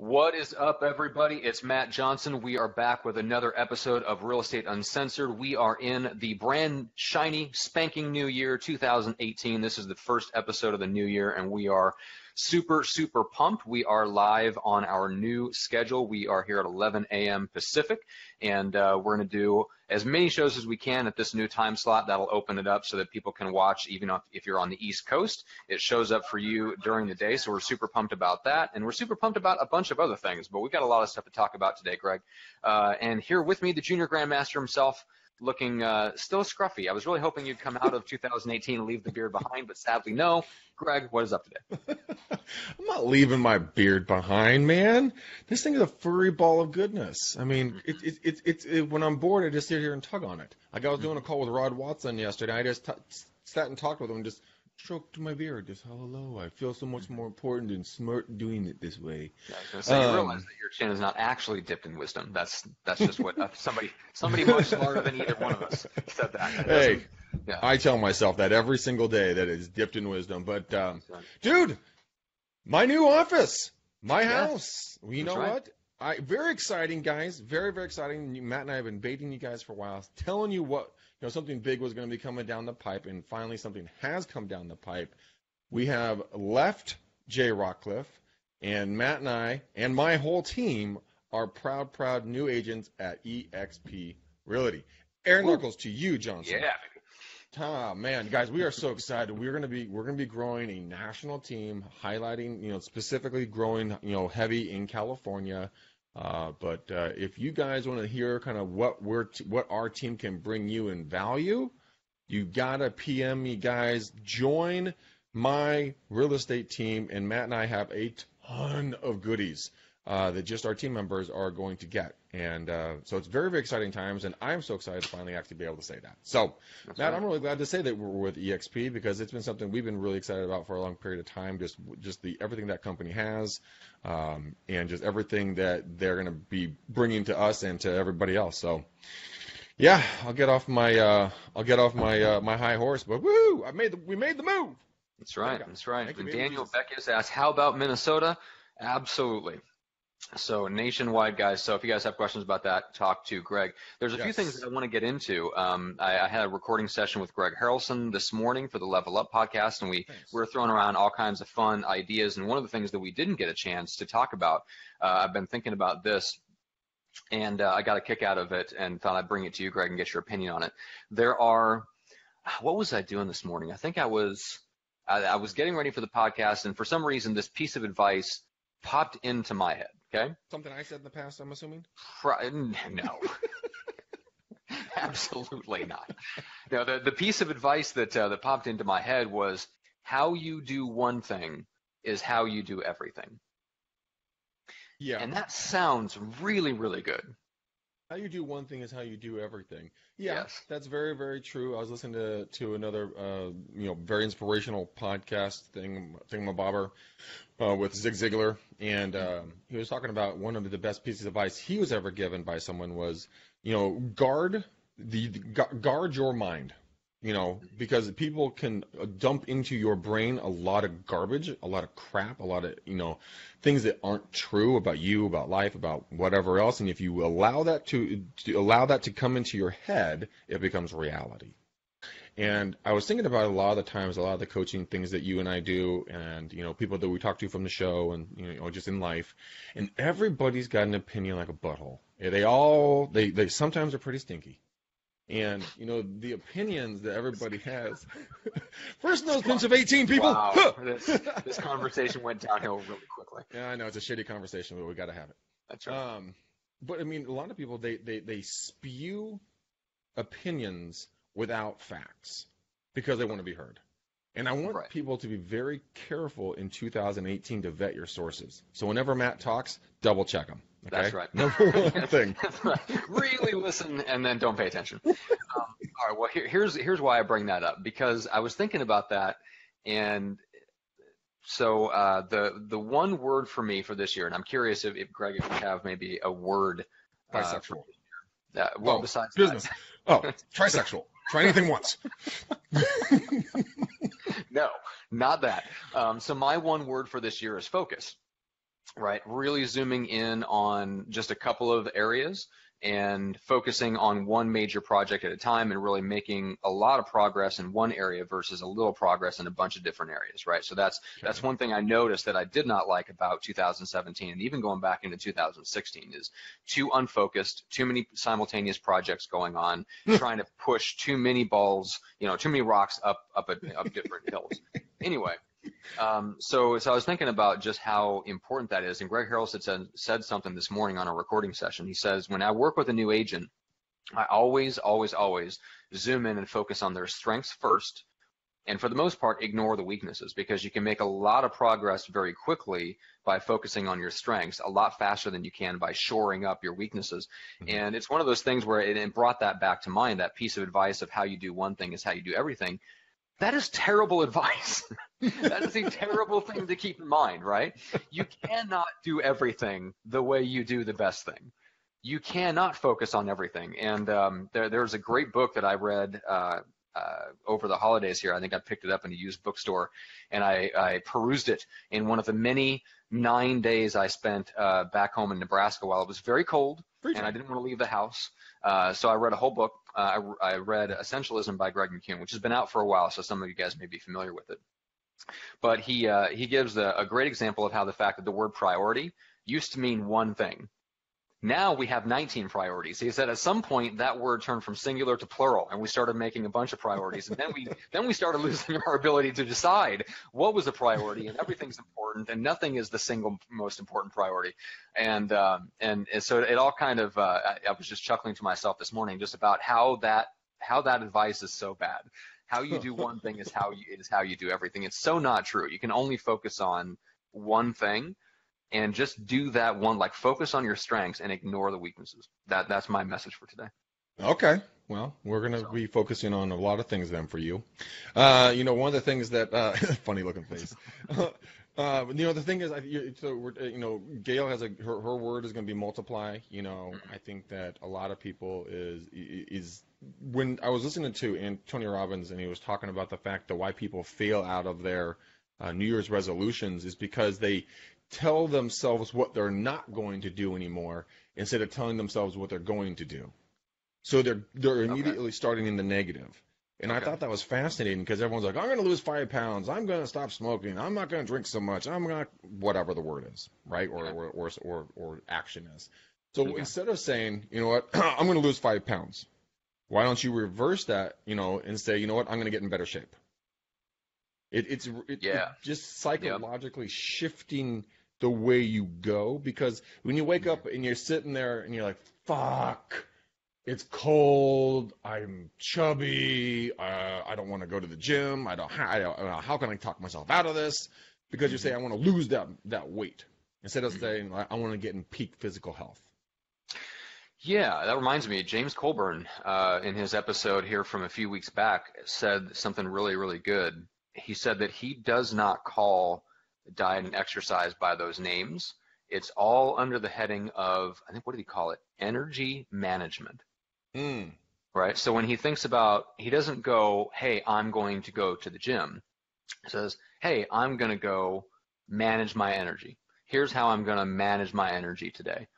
What is up, everybody? It's Matt Johnson. We are back with another episode of Real Estate Uncensored. We are in the brand shiny, spanking new year, 2018. This is the first episode of the new year, and we are super, super pumped. We are live on our new schedule. We are here at 11 a.m. Pacific, and we're going to do as many shows as we can at this new time slot. That'll open it up so that people can watch, even if you're on the East Coast. It shows up for you during the day, so we're super pumped about that, and we're super pumped about a bunch of other things, but we've got a lot of stuff to talk about today, Greg. And here with me, the Junior Grandmaster himself, looking still scruffy. I was really hoping you'd come out of 2018 and leave the beard behind, but sadly no. Greg, what is up today? I'm not leaving my beard behind, man. This thing is a furry ball of goodness. I mean, when I'm bored, I just sit here and tug on it. Like I was doing a call with Rod Watson yesterday. I just sat and talked with him and just stroked my beard. Just hello. I feel so much more important and smart doing it this way. Yeah, I was going to say, you realize that your chin is not actually dipped in wisdom. That's just what somebody much smarter than either one of us said that. Hey. Yeah. I tell myself that every single day, that it's dipped in wisdom. But, dude, my new office, my house. Well, you know what? Very exciting, guys. Very, very exciting. Matt and I have been baiting you guys for a while, telling you what, something big was going to be coming down the pipe, and finally something has come down the pipe. We have left Jay Rockcliffe, and Matt and I and my whole team are proud new agents at EXP Realty. Aaron Knuckles to you, Johnson. Yeah. Ah, man, guys, we are so excited. We're gonna be growing a national team, highlighting, specifically growing, heavy in California. But if you guys want to hear kind of what our team can bring you in value, you gotta PM me, guys. Join my real estate team, and Matt and I have a ton of goodies that just our team members are going to get. And so it's very, very exciting times, and I'm so excited to finally actually be able to say that. So, Matt, I'm really glad to say that we're with EXP because it's been something we've been really excited about for a long period of time, just everything that company has and just everything that they're going to be bringing to us and to everybody else. So, yeah, I'll get off my my high horse, but woo! We made the move. That's right. And Daniel Beckus asked, how about Minnesota? Absolutely. So nationwide, guys. So if you guys have questions about that, talk to Greg. There's a few things that I want to get into. I had a recording session with Greg Harrelson this morning for the Level Up podcast, and we were throwing around all kinds of fun ideas. And one of the things that we didn't get a chance to talk about, I've been thinking about this, and I got a kick out of it and thought I'd bring it to you, Greg, and get your opinion on it. What was I doing this morning? I think I was getting ready for the podcast, and for some reason, this piece of advice popped into my head. Okay. Something I said in the past, I'm assuming? No. Absolutely not. No, the piece of advice that popped into my head was, how you do one thing is how you do everything. Yeah. And that sounds really, really good. How you do one thing is how you do everything. Yeah, yes. That's very, very true. I was listening to another, very inspirational podcast thingamabobber with Zig Ziglar, and he was talking about one of the best pieces of advice he was ever given by someone was, guard your mind. Because people can dump into your brain a lot of garbage, a lot of crap, a lot of, things that aren't true about you, about life, about whatever else. And if you allow that to come into your head, it becomes reality. And I was thinking about a lot of the coaching things that you and I do, and, people that we talk to from the show and, just in life. And everybody's got an opinion like a butthole. They sometimes are pretty stinky. And, the opinions that everybody has. First nose pinch of 18 people. Wow. This conversation went downhill really quickly. Yeah, I know. It's a shitty conversation, but we got to have it. That's right. But, a lot of people, they spew opinions without facts because they want to be heard. And I want people to be very careful in 2018 to vet your sources. So whenever Matt talks, double check them. Okay? That's right. Number one thing. That's right. Really listen and then don't pay attention. All right. Well, here's why I bring that up, because I was thinking about that, and so the one word for me for this year, and I'm curious if Greg, if you have maybe a word. Bisexual. Besides business. That. Oh, trisexual. Try anything once. No, not that. So my one word for this year is focus. right? Really zooming in on just a couple of areas and focusing on one major project at a time and really making a lot of progress in one area versus a little progress in a bunch of different areas, right? So that's Okay. one thing I noticed that I did not like about 2017 and even going back into 2016 is too unfocused, too many simultaneous projects going on, trying to push too many balls, too many rocks up different hills. Anyway, so I was thinking about just how important that is. And Greg Harrelson said something this morning on a recording session. He says, when I work with a new agent, I always, always, always zoom in and focus on their strengths first. And for the most part, ignore the weaknesses because you can make a lot of progress very quickly by focusing on your strengths a lot faster than you can by shoring up your weaknesses. Mm-hmm. And it's one of those things where it brought that back to mind, that piece of advice of how you do one thing is how you do everything. That is terrible advice. That is a terrible thing to keep in mind, right? You cannot do everything the way you do the best thing. You cannot focus on everything. And there's a great book that I read over the holidays here. I think I picked it up in a used bookstore, and I perused it in one of the many 9 days I spent back home in Nebraska while it was very cold, and I didn't want to leave the house. So I read a whole book. I read Essentialism by Greg McKeown, which has been out for a while, so some of you guys may be familiar with it. But he gives a great example of how the fact that the word priority used to mean one thing. Now we have 19 priorities. He said at some point that word turned from singular to plural, and we started making a bunch of priorities. And then we started losing our ability to decide what was a priority, and everything's important, and nothing is the single most important priority. And so it all kind of I was just chuckling to myself this morning just about how that advice is so bad. How you do one thing is how you do everything. It's so not true. You can only focus on one thing. And just do that one, like focus on your strengths and ignore the weaknesses. That's my message for today. Okay. Well, we're going to be focusing on a lot of things then for you. One of the things that, funny looking face. The thing is, Gail has her word is going to be multiply. I think that a lot of people is when I was listening to Tony Robbins and he was talking about the fact that why people fail out of their New Year's resolutions is because they tell themselves what they're not going to do anymore instead of telling themselves what they're going to do. So they're immediately starting in the negative. And I thought that was fascinating because everyone's like, I'm going to lose 5 pounds. I'm going to stop smoking. I'm not going to drink so much. I'm going to whatever the word is, right? Or action is. So instead of saying, you know what, I'm going to lose 5 pounds, why don't you reverse that, and say, you know what, I'm going to get in better shape. It's just psychologically shifting the way you go, because when you wake up and you're sitting there and you're like, fuck, it's cold, I'm chubby, I don't want to go to the gym, I don't how can I talk myself out of this? Because you say I want to lose that weight instead of saying I want to get in peak physical health. Yeah, that reminds me, James Colburn, in his episode here from a few weeks back, said something really, really good. He said that he does not call diet and exercise by those names. It's all under the heading of, I think, what did he call it? Energy management. Right? So when he thinks about, he doesn't go, hey, I'm going to go to the gym. He says, hey, I'm going to go manage my energy. Here's how I'm going to manage my energy today.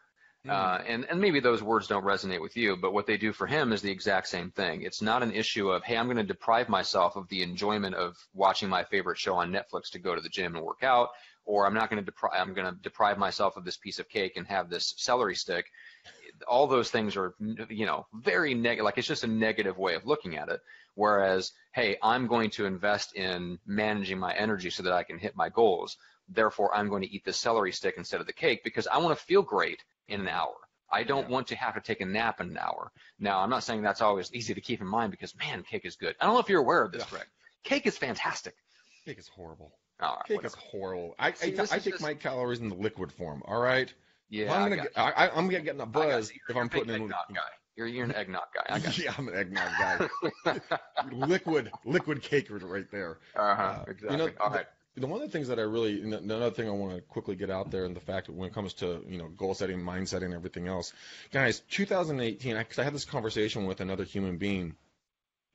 And maybe those words don't resonate with you, but what they do for him is the exact same thing. It's not an issue of, hey, I'm going to deprive myself of the enjoyment of watching my favorite show on Netflix to go to the gym and work out, or I'm going to deprive myself of this piece of cake and have this celery stick. All those things are, very negative. Like, it's just a negative way of looking at it. Whereas, hey, I'm going to invest in managing my energy so that I can hit my goals. Therefore, I'm going to eat the celery stick instead of the cake because I want to feel great in an hour. I don't want to have to take a nap in an hour. Now, I'm not saying that's always easy to keep in mind because, man, cake is good. I don't know if you're aware of this, Greg. Cake is fantastic. Cake is horrible. All right, cake is horrible. I take my calories in the liquid form, all right? Yeah, I'm going to get in a buzz if I'm putting in. Eggnog guy. You're an eggnog guy. I got you. Yeah, I'm an eggnog guy. liquid cake right there. Exactly. All right. One of the things that another thing I want to quickly get out there, and the fact that when it comes to goal setting, mind setting, everything else, guys, 2018, because I had this conversation with another human being,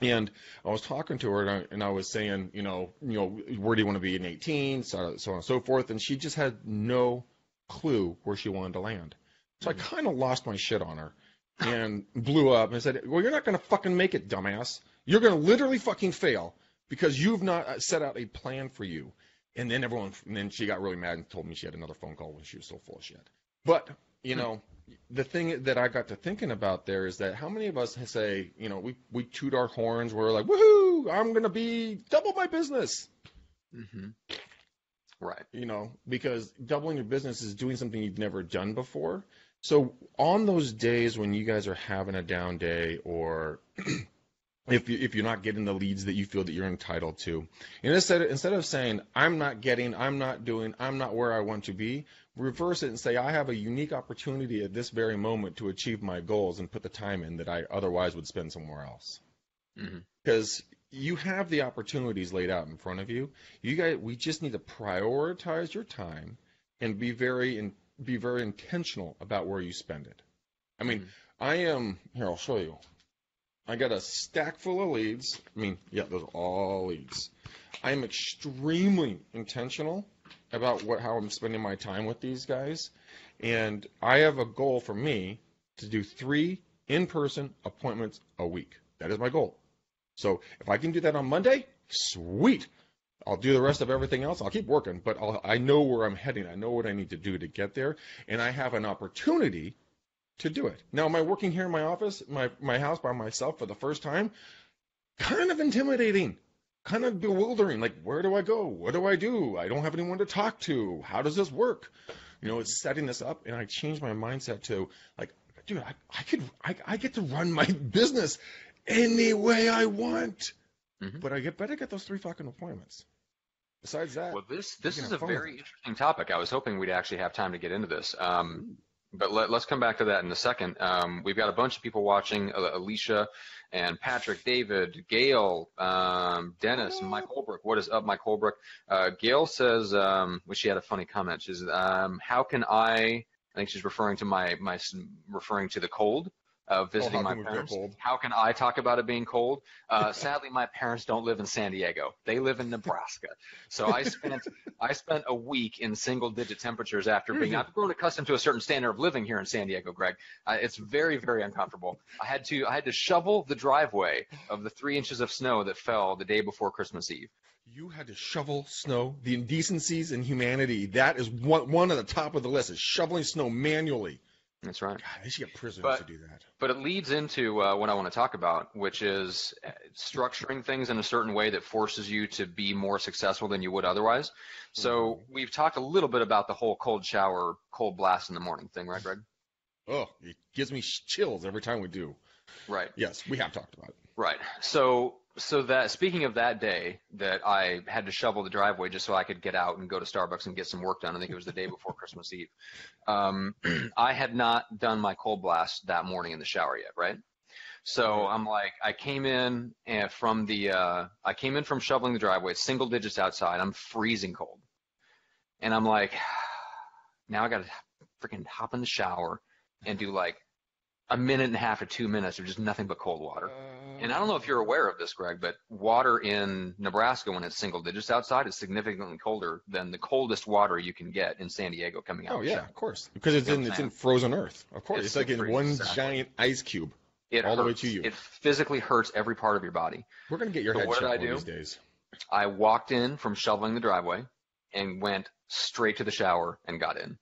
and I was talking to her, and I was saying, where do you want to be in 18, so on and so forth, and she just had no clue where she wanted to land. So I kind of lost my shit on her and blew up and said, well, you're not going to fucking make it, dumbass. You're going to literally fucking fail because you've not set out a plan for you. And then she got really mad and told me she had another phone call when she was so full of shit. But, you know, the thing that I got to thinking about there is that how many of us say, you know, we toot our horns. We're like, woohoo, I'm going to be double my business. Mm-hmm. Right. You know, because doubling your business is doing something you've never done before. So on those days when you guys are having a down day, or if you're not getting the leads that you feel that you're entitled to, and instead of saying, I'm not getting, I'm not doing, I'm not where I want to be, reverse it and say, I have a unique opportunity at this very moment to achieve my goals and put the time in that I otherwise would spend somewhere else. Because you have the opportunities laid out in front of you. We just need to prioritize your time and be very intentional about where you spend it. I mean, here, I'll show you. I got a stack full of leads. I mean, yeah, those are all leads. I am extremely intentional about how I'm spending my time with these guys. And I have a goal for me to do 3 in-person appointments a week. That is my goal. So if I can do that on Monday, sweet. I'll do the rest of everything else. I'll keep working, but I know where I'm heading. I know what I need to do to get there, and I have an opportunity to do it. Now, am I working here in my office, my house by myself for the first time? Kind of intimidating, kind of bewildering. Like, where do I go? What do I do? I don't have anyone to talk to. How does this work? You know, it's setting this up, and I changed my mindset to, like, dude, I get to run my business any way I want. But I better get those 3 fucking appointments. Besides that, well, this is a very interesting topic. I was hoping we'd actually have time to get into this. But let's come back to that in a second. We've got a bunch of people watching: Alicia and Patrick, David, Gail, Dennis, Mike Holbrook. What is up, Mike Holbrook? Gail says, she had a funny comment. She says, how can I think she's referring to referring to the cold. Visiting my parents. How can I talk about it being cold? Sadly, my parents don't live in San Diego. They live in Nebraska. So I spent a week in single-digit temperatures after I've grown accustomed to a certain standard of living here in San Diego, Greg. It's very, very uncomfortable. I had to shovel the driveway of the 3 inches of snow that fell the day before Christmas Eve. You had to shovel snow. The indecencies in humanity. That is one at the top of the list. Is shoveling snow manually. That's right. God, they should get prisoners to do that. But it leads into what I want to talk about, which is structuring things in a certain way that forces you to be more successful than you would otherwise. So we've talked a little bit about the whole cold shower, cold blast in the morning thing, right, Greg? Oh, it gives me chills every time we do. Right. Yes, we have talked about it. Right. So that, speaking of that day that I had to shovel the driveway just so I could get out and go to Starbucks and get some work done, I think it was the day before Christmas Eve, I had not done my cold blast that morning in the shower yet, right? So I'm like, I came in from shoveling the driveway, it's single digits outside, I'm freezing cold. And I'm like, now I got to freaking hop in the shower and do like a minute and a half or 2 minutes of just nothing but cold water. And I don't know if you're aware of this, Greg, but water in Nebraska when it's single digits outside is significantly colder than the coldest water you can get in San Diego coming out. Oh, yeah, of course. Because it's in frozen earth. Of course. It's like in one giant ice cube all the way to you. It physically hurts every part of your body. We're going to get your head checked one of these days. I walked in from shoveling the driveway and went straight to the shower and got in.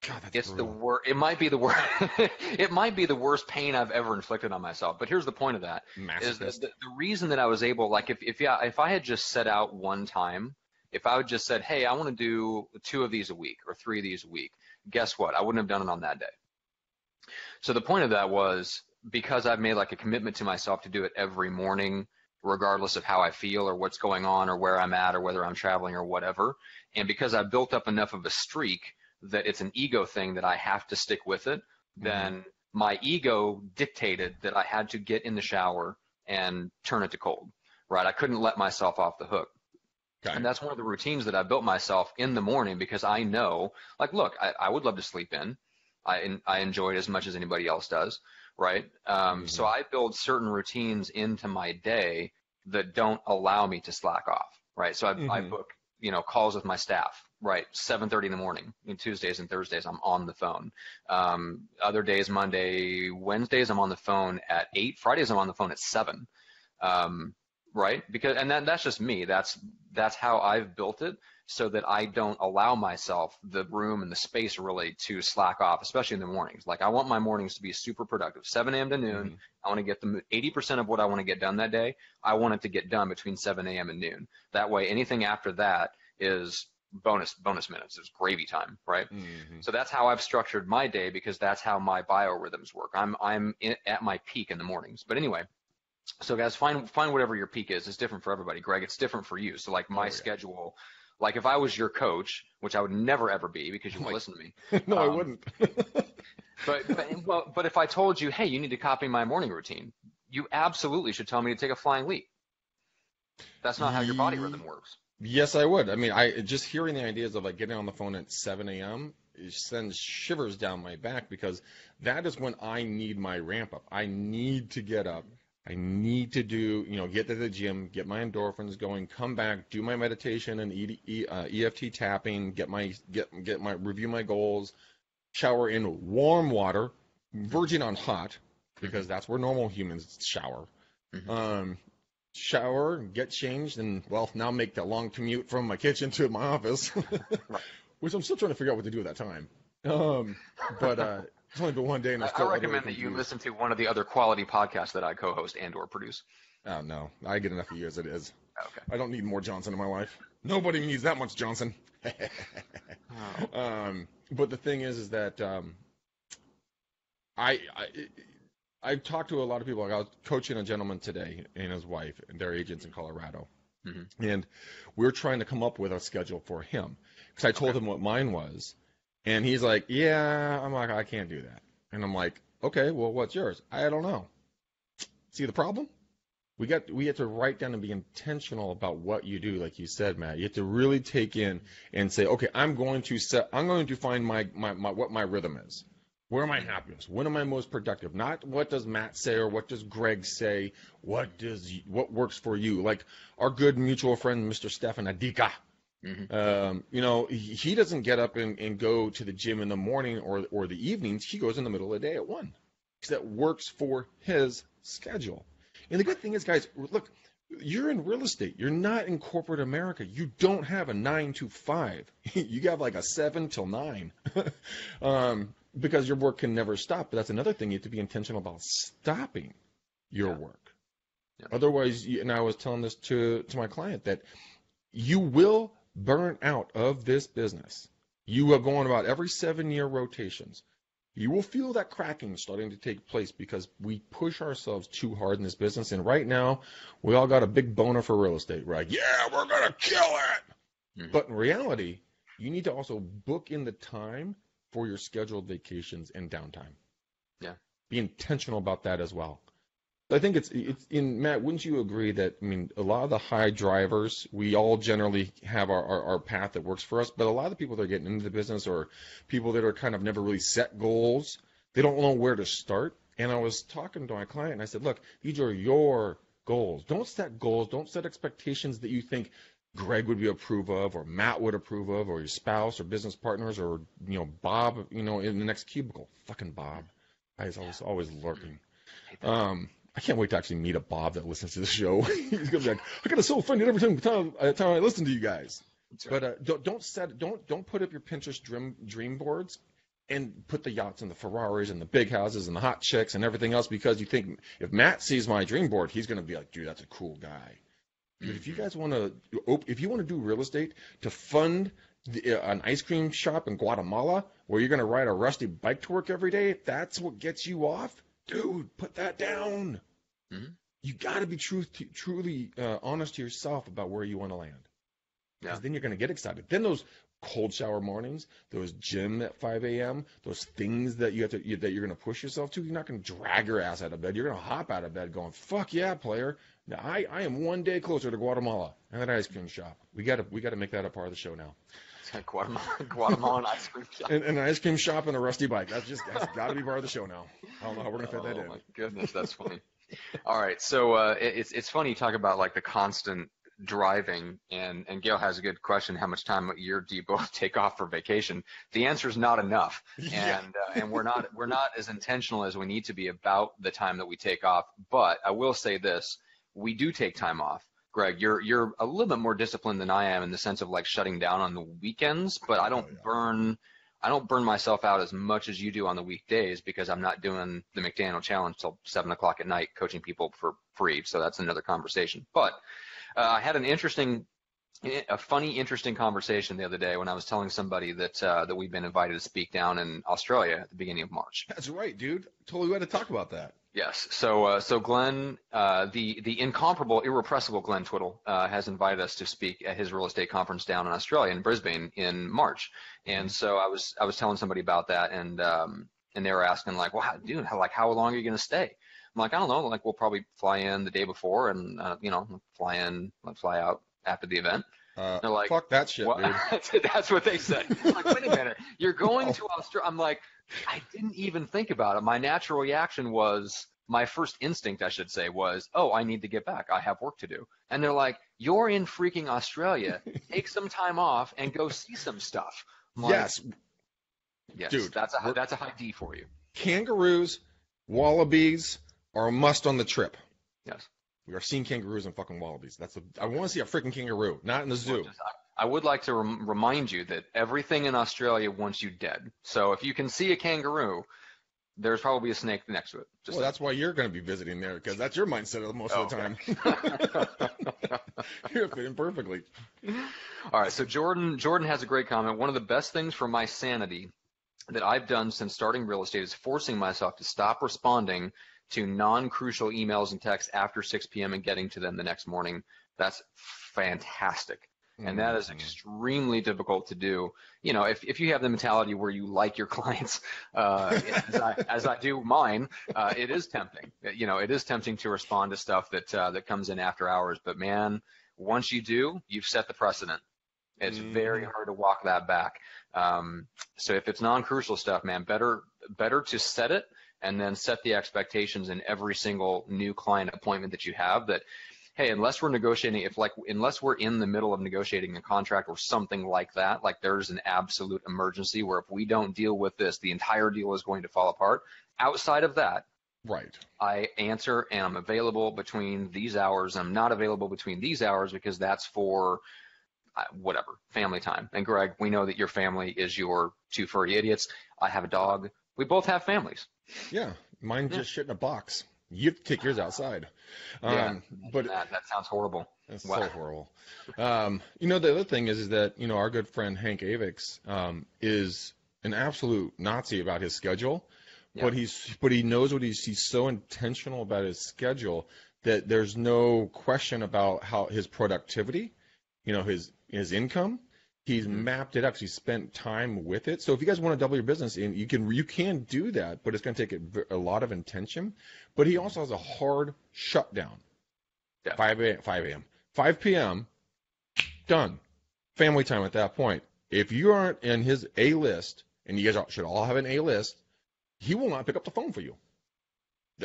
God, that's brutal. The worst. It might be the worst. It might be the worst pain I've ever inflicted on myself. But here's the point of that: is that the reason that I was able, like, if I had just set out one time, if I would just said, hey, I want to do 2 of these a week or 3 of these a week, guess what? I wouldn't have done it on that day. So the point of that was because I've made like a commitment to myself to do it every morning, regardless of how I feel or what's going on or where I'm at or whether I'm traveling or whatever, and because I've built up enough of a streak that it's an ego thing that I have to stick with it, then my ego dictated that I had to get in the shower and turn it to cold, right? I couldn't let myself off the hook. Okay. And that's one of the routines that I built myself in the morning because I know, like, look, I would love to sleep in. I enjoy it as much as anybody else does, right? So I build certain routines into my day that don't allow me to slack off, right? So I book, calls with my staff Right, 7:30 in the morning. Tuesdays and Thursdays, I'm on the phone. Other days, Monday, Wednesdays, I'm on the phone at 8. Fridays, I'm on the phone at 7. Right? And that's just me. That's how I've built it, so that I don't allow myself the room and the space really to slack off, especially in the mornings. Like, I want my mornings to be super productive. 7 a.m. to noon. I want to get 80% of what I want to get done that day. I want it to get done between 7 a.m. and noon. That way, anything after that is bonus minutes. It's gravy time, right? So that's how I've structured my day, because that's how my biorhythms work. I'm at my peak in the mornings. But anyway, so guys, find whatever your peak is. It's different for everybody. Greg, it's different for you. So like my schedule, like if I was your coach, which I would never ever be, because you won't listen to me. No, I wouldn't. but if I told you, hey, you need to copy my morning routine, you absolutely should tell me to take a flying leap. That's not how your body rhythm works. Yes, I would. I mean, just hearing the ideas of like getting on the phone at 7 a.m. it sends shivers down my back, because that is when I need my ramp up. I need to get up. I need to get to the gym, get my endorphins going, come back, do my meditation and EFT tapping, review my goals, shower in warm water, verging on hot, because that's where normal humans shower. Shower, get changed, and now make that long commute from my kitchen to my office, which I'm still trying to figure out what to do at that time. But it's only been one day, and I recommend that you listen to one of the other quality podcasts that I co-host and/or produce. Oh no, I get enough of you as it is. Okay. I don't need more Johnson in my life. Nobody needs that much Johnson. But the thing is that I've talked to a lot of people. Like, I was coaching a gentleman today and his wife, and they're agents in Colorado. And we're trying to come up with a schedule for him, because I told him what mine was. And he's like, yeah. I'm like, I can't do that. And I'm like, okay, well, what's yours? I don't know. See the problem? We have to write down and be intentional about what you do, like you said, Matt. You have to really take in and say, okay, I'm going to find my what my rhythm is. Where am I happiest? When am I most productive? Not what does Matt say or what does Greg say. What works for you? Like our good mutual friend, Mr. Stefan Adika. He doesn't get up and go to the gym in the morning or the evenings. He goes in the middle of the day at 1, because that works for his schedule. And the good thing is, guys, look, you're in real estate. You're not in corporate America. You don't have a 9 to 5. You have like a 7 till 9. Because your work can never stop. But that's another thing. You have to be intentional about stopping your work. Otherwise, and I was telling this to my client, that you will burn out of this business. You are going about every 7-year rotations. You will feel that cracking starting to take place, because we push ourselves too hard in this business. And right now, we all got a big boner for real estate. We're like, yeah, we're going to kill it. But in reality, you need to also book in the time for your scheduled vacations and downtime. Yeah. Be intentional about that as well. I think it's in Matt, wouldn't you agree that, I mean, a lot of the high drivers, we all generally have our path that works for us, but a lot of the people that are getting into the business, or people that are kind of never really set goals, they don't know where to start. And I was talking to my client, and I said, look, these are your goals. Don't set goals. Don't set expectations that you think Greg would be approve of, or Matt would approve of, or your spouse or business partners, or Bob, in the next cubicle. Fucking Bob, he's always lurking. I can't wait to actually meet a Bob that listens to the show. He's gonna be like, I got so offended every time I listen to you guys. Right. But don't put up your Pinterest dream boards and put the yachts and the Ferraris and the big houses and the hot chicks and everything else, because you think if Matt sees my dream board, he's gonna be like, dude, that's a cool guy. But if you guys want to do real estate to fund an ice cream shop in Guatemala where you're going to ride a rusty bike to work every day, if that's what gets you off, dude, put that down. You got to be truly honest to yourself about where you want to land. Because then you're going to get excited. Then those cold shower mornings, those gym at 5 a.m., those things that that you're going to push yourself to, you're not going to drag your ass out of bed. You're going to hop out of bed going, fuck yeah, player. Now, I am one day closer to Guatemala and that ice cream shop. We got to make that a part of the show now. Guatemalan ice cream shop. And an ice cream shop and a rusty bike. That's got to be part of the show now. I don't know how we're going to fit that in. Oh, my goodness, that's funny. All right, so it's funny you talk about like the constant driving, and Gail has a good question, how much time a year do you both take off for vacation? The answer is not enough. Yeah. And we're not as intentional as we need to be about the time that we take off. But I will say this, we do take time off. Greg, you're a little bit more disciplined than I am in the sense of like shutting down on the weekends, but I don't burn myself out as much as you do on the weekdays because I'm not doing the McDaniel Challenge till 7 o'clock at night coaching people for free. So that's another conversation. But I had a funny, interesting conversation the other day when I was telling somebody that we've been invited to speak down in Australia at the beginning of March. That's right, dude. Totally had to talk about that. Yes. So Glenn, the incomparable, irrepressible Glenn Twiddle, has invited us to speak at his real estate conference down in Australia in Brisbane in March. And so I was telling somebody about that, and they were asking like, well, how long are you going to stay? I'm like, I don't know. Like, we'll probably fly in the day before and fly out after the event. They're like, fuck that shit, what? Dude. That's what they said. I'm like, wait a minute, you're going to Australia? I'm like, I didn't even think about it. My natural reaction was, my first instinct, I should say, was, oh, I need to get back. I have work to do. And they're like, you're in freaking Australia. Take some time off and go see some stuff. Like, yes, dude, that's a high D for you. Kangaroos, wallabies are a must on the trip. Yes. We are seeing kangaroos and fucking wallabies. I want to see a freaking kangaroo, not in the zoo. I would like to remind you that everything in Australia wants you dead. So if you can see a kangaroo, there's probably a snake next to it. Well, that's why you're going to be visiting there, because that's your mindset most of the time. You're fitting perfectly. All right, so Jordan has a great comment. One of the best things for my sanity that I've done since starting real estate is forcing myself to stop responding to non-crucial emails and texts after 6 p.m. and getting to them the next morning. That's fantastic. And that is extremely difficult to do. You know, if you have the mentality where you like your clients, as I do mine, it is tempting. You know, it is tempting to respond to stuff that comes in after hours. But man, once you do, you've set the precedent. It's very hard to walk that back. So if it's non-crucial stuff, man, better to set it and then set the expectations in every single new client appointment that you have that, hey, unless we're negotiating, unless we're in the middle of negotiating a contract or something like that, like there's an absolute emergency where if we don't deal with this, the entire deal is going to fall apart. Outside of that, right, I answer and I'm available between these hours. I'm not available between these hours because that's for whatever, family time. And Greg, we know that your family is your two furry idiots. I have a dog. We both have families. Yeah, mine just shit in a box. You have to take yours outside. But that sounds horrible. That's so horrible. You know, the other thing is that, you know, our good friend Hank Avix is an absolute Nazi about his schedule, but he knows what he's so intentional about his schedule that there's no question about how his productivity, you know, his income. He's mapped it up. So he spent time with it. So if you guys want to double your business, and you can do that, but it's going to take a lot of intention. But he also has a hard shutdown. 5 a.m. 5 p.m. Done. Family time at that point. If you aren't in his A list, and you guys should all have an A list, he will not pick up the phone for you.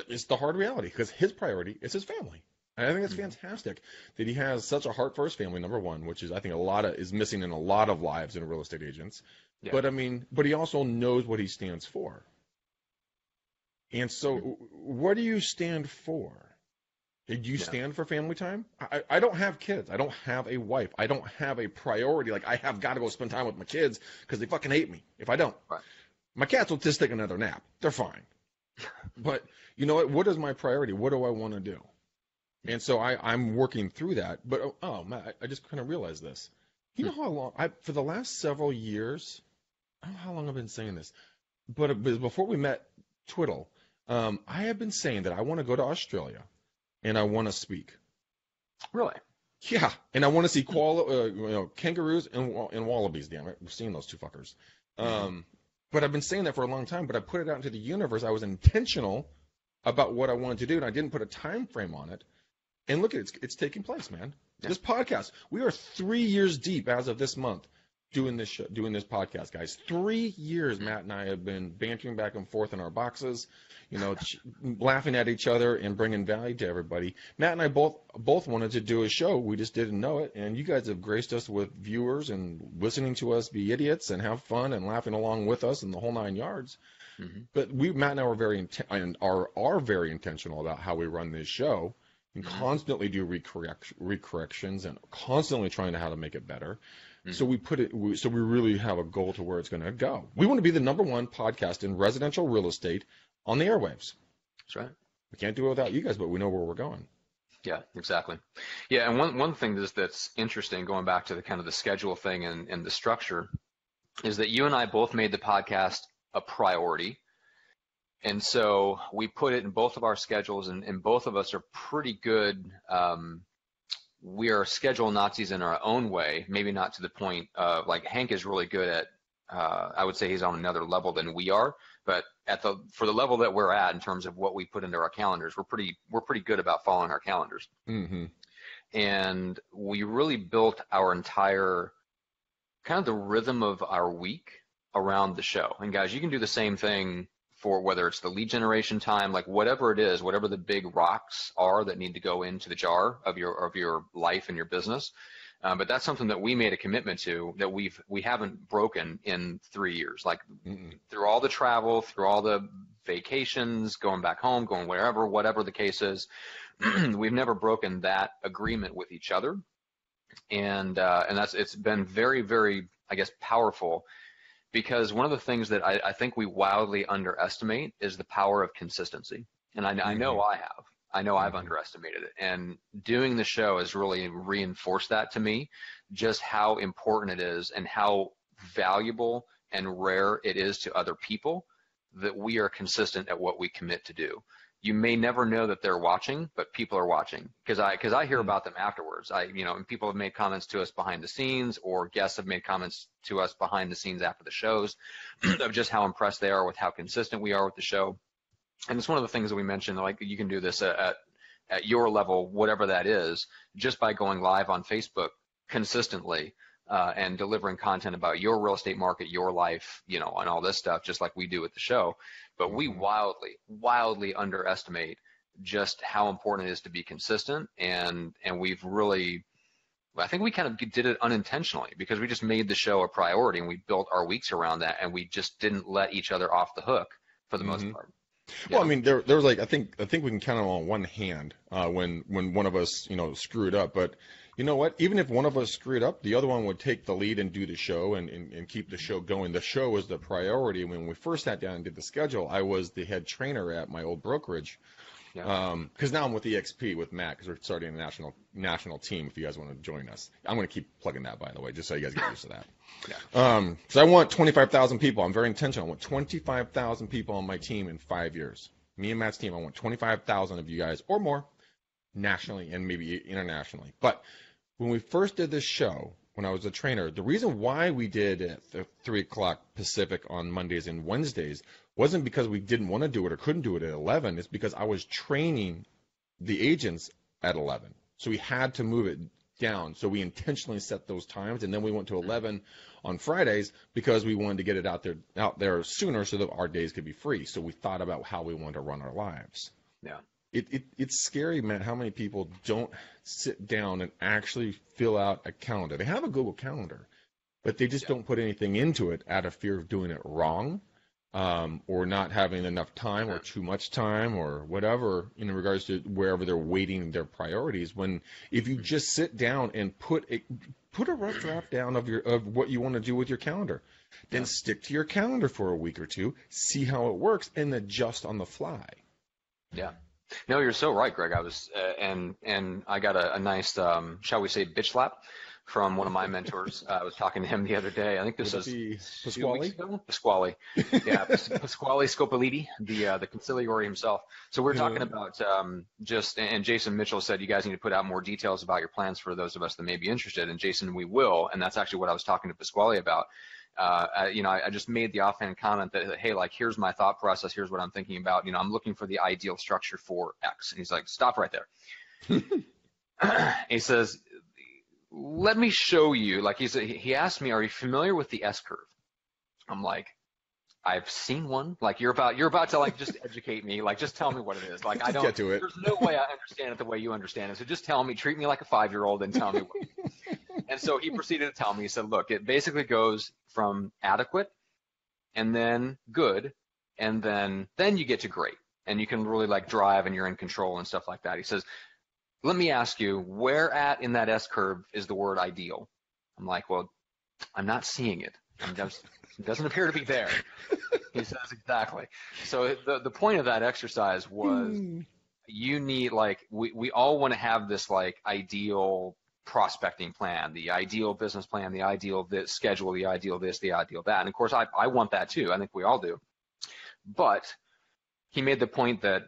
It's the hard reality, because his priority is his family. And I think it's fantastic that he has such a heart for his family, number one, which is, I think, is missing in a lot of lives in real estate agents. Yeah. But he also knows what he stands for. And so what do you stand for? Did you stand for family time? I don't have kids. I don't have a wife. I don't have a priority. Like, I have got to go spend time with my kids because they fucking hate me if I don't. Right. My cats will just take another nap. They're fine. But you know what? What is my priority? What do I want to do? And so I'm working through that. But, Matt, I just kind of realized this. You know how long, for the last several years, I don't know how long I've been saying this, but before we met Twiddle, I have been saying that I want to go to Australia and I want to speak. Really? Yeah. And I want to see kangaroos and wallabies, damn it. We're seeing those two fuckers. But I've been saying that for a long time, but I put it out into the universe. I was intentional about what I wanted to do, and I didn't put a time frame on it. And look, it's taking place, man. Yeah. This podcast, we are 3 years deep as of this month doing this podcast, guys. 3 years, Matt and I have been bantering back and forth in our boxes, laughing at each other and bringing value to everybody. Matt and I both wanted to do a show. We just didn't know it, and you guys have graced us with viewers and listening to us be idiots and have fun and laughing along with us and the whole 9 yards. Mm-hmm. But Matt and I were are very intentional about how we run this show and constantly do recorrections and constantly trying to how to make it better. So we really have a goal to where it's going to go. We want to be the #1 podcast in residential real estate on the airwaves. That's right. We can't do it without you guys, but we know where we're going. Yeah, exactly. Yeah, and one thing that's interesting, going back to the kind of the schedule thing and the structure, is that you and I both made the podcast a priority. And so we put it in both of our schedules, and both of us are pretty good. We are schedule Nazis in our own way, maybe not to the point of, like, Hank is really good at, I would say he's on another level than we are, but for the level that we're at in terms of what we put into our calendars, we're pretty good about following our calendars. Mm-hmm. And we really built our entire kind of the rhythm of our week around the show. And guys, you can do the same thing for whether it's the lead generation time, like whatever it is, whatever the big rocks are that need to go into the jar of your life and your business. But that's something that we made a commitment to that we haven't broken in 3 years. Like through all the travel, through all the vacations, going back home, going wherever, whatever the case is, we've never broken that agreement with each other. And it's been very, very, I guess, powerful. Because one of the things that I think we wildly underestimate is the power of consistency. And I know I have. I know I've underestimated it. And doing the show has really reinforced that to me, just how important it is and how valuable and rare it is to other people that we are consistent at what we commit to do. You may never know that they're watching, but people are watching because I hear about them afterwards. And people have made comments to us behind the scenes, or guests have made comments to us behind the scenes after the shows of just how impressed they are with how consistent we are with the show. And it's one of the things that we mentioned, like you can do this at your level, whatever that is, just by going live on Facebook consistently and delivering content about your real estate market, your life, and all this stuff, just like we do with the show. But we wildly underestimate just how important it is to be consistent. And we've really, I think we kind of did it unintentionally because we just made the show a priority and we built our weeks around that, and we just didn't let each other off the hook for the most part. Yeah. Well, I mean, there was like I think we can count it on one hand when one of us screwed up. But you know what? Even if one of us screwed up, the other one would take the lead and do the show and keep the show going. The show was the priority. When we first sat down and did the schedule, I was the head trainer at my old brokerage. Because now I'm with EXP with Matt, because we're starting a national team. If you guys want to join us, I'm going to keep plugging that, by the way, just so you guys get used to that. So I want 25,000 people. I'm very intentional. I want 25,000 people on my team in 5 years. Me and Matt's team. I want 25,000 of you guys or more, nationally and maybe internationally. But when we first did this show, when I was a trainer, the reason why we did it at 3 o'clock Pacific on Mondays and Wednesdays wasn't because we didn't want to do it or couldn't do it at 11. It's because I was training the agents at 11. So we had to move it down. So we intentionally set those times, and then we went to 11 on Fridays because we wanted to get it out there sooner so that our days could be free. So we thought about how we wanted to run our lives. Yeah. It's scary, man, how many people don't sit down and actually fill out a calendar. They have a Google Calendar, but they just don't put anything into it out of fear of doing it wrong, or not having enough time or too much time or whatever in regards to wherever they're weighting their priorities. When if you just sit down and put a rough draft down of what you want to do with your calendar, then stick to your calendar for a week or two, see how it works, and adjust on the fly. Yeah. No, you're so right, Greg. I was, and I got a nice, shall we say, bitch slap from one of my mentors. I was talking to him the other day. I think this was 2 weeks ago. Pasquale. Yeah, Pasquale Scopoliti, the conciliary himself. So we're talking about and Jason Mitchell said you guys need to put out more details about your plans for those of us that may be interested. And Jason, we will. And that's actually what I was talking to Pasquale about. I just made the offhand comment that, hey, like, here's my thought process. Here's what I'm thinking about. I'm looking for the ideal structure for X. And he's like, stop right there. He says, let me show you. Like he asked me, are you familiar with the S curve? I'm like, I've seen one. Like you're about to like just educate me. Like just tell me what it is. Like I Just don't. get to it. There's no way I understand it the way you understand it. So just tell me. Treat me like a 5-year-old and tell me what. And so he proceeded to tell me. He said, look, it basically goes from adequate, and then good, and then you get to great, and you can really like drive and you're in control and stuff like that. He says, let me ask you, where at in that S curve is the word ideal? I'm like, well, I'm not seeing it. It doesn't appear to be there. He says exactly. So the point of that exercise was you need like we all want to have this like ideal prospecting plan, the ideal business plan, the ideal schedule, the ideal this, the ideal that. And of course I want that too. I think we all do. But he made the point that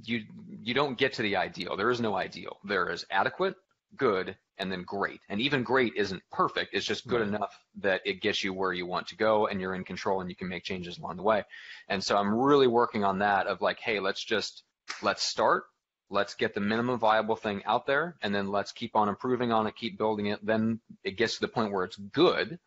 you don't get to the ideal. There is no ideal. There is adequate, good, and then great. And even great isn't perfect. It's just good enough that it gets you where you want to go and you're in control and you can make changes along the way. And so I'm really working on that of like, hey, let's start. Let's get the minimum viable thing out there, and then let's keep on improving on it, keep building it. Then it gets to the point where it's good.